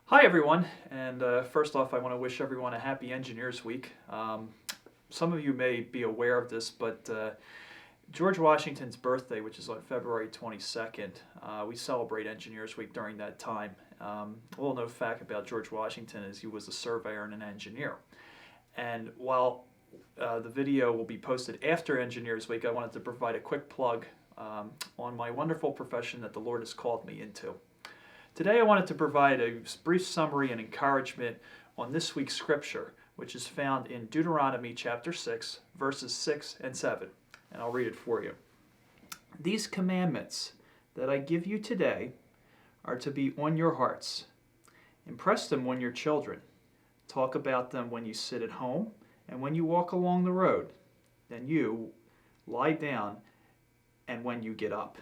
Hi everyone, and first off I want to wish everyone a happy Engineers Week. Some of you may be aware of this, but George Washington's birthday, which is on February 22nd, we celebrate Engineers Week during that time. A little known fact about George Washington is he was a surveyor and an engineer. And while the video will be posted after Engineers Week, I wanted to provide a quick plug on my wonderful profession that the Lord has called me into. Today I wanted to provide a brief summary and encouragement on this week's scripture, which is found in Deuteronomy chapter 6, verses 6 and 7. And I'll read it for you. These commandments that I give you today are to be on your hearts. Impress them on your children. Talk about them when you sit at home and when you walk along the road. Then you lie down and when you get up.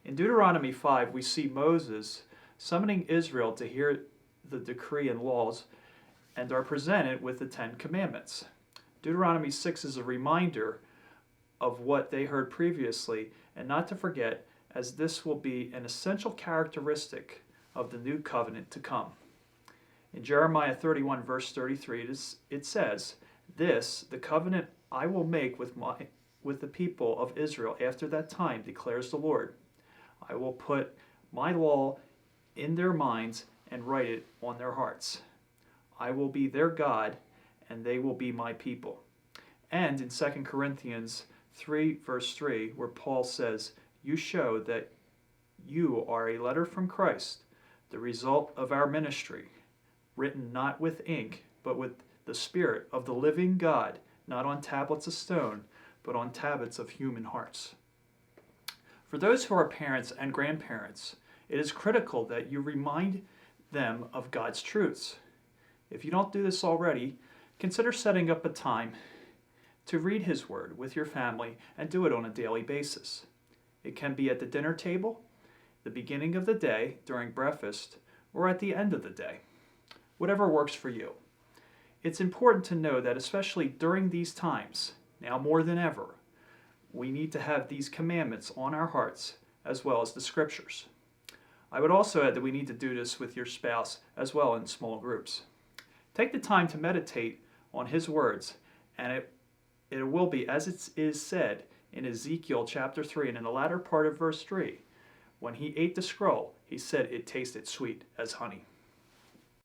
In Deuteronomy 5, we see Moses summoning Israel to hear the decree and laws and are presented with the Ten Commandments. Deuteronomy 6 is a reminder of what they heard previously and not to forget, as this will be an essential characteristic of the new covenant to come. In Jeremiah 31, verse 33, it says, "This, the covenant I will make with the people of Israel after that time, declares the Lord. I will put my law in their minds and write it on their hearts. I will be their God, and they will be my people." And in 2 Corinthians 3, verse 3, where Paul says, "You show that you are a letter from Christ, the result of our ministry, written not with ink, but with the Spirit of the living God, not on tablets of stone, but on tablets of human hearts." For those who are parents and grandparents, it is critical that you remind them of God's truths. If you don't do this already, consider setting up a time to read His Word with your family and do it on a daily basis. It can be at the dinner table, the beginning of the day, during breakfast, or at the end of the day. Whatever works for you. It's important to know that especially during these times, now more than ever, we need to have these commandments on our hearts as well as the scriptures. I would also add that we need to do this with your spouse as well in small groups. Take the time to meditate on His words, and it will be as it is said in Ezekiel chapter 3 and in the latter part of verse 3. When he ate the scroll, he said it tasted sweet as honey.